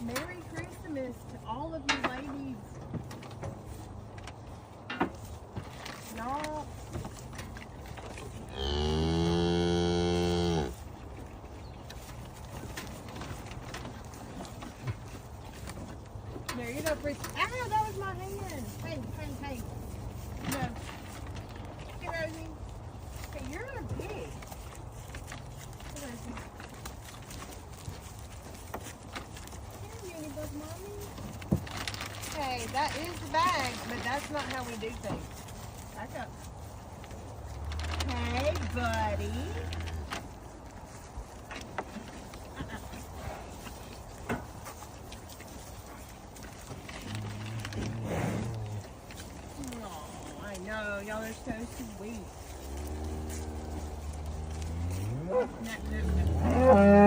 Merry Christmas to all of you ladies. Y'all. There you go, Chris. Ow, that was my hand. Hey. No. Hey, Rosie. Hey, you're a pig. Hey, Rosie. Here, Unibug Mommy. Hey, that is the bag, but that's not how we do things. Back up. Hey, buddy. Oh, I know. Y'all are so sweet. No.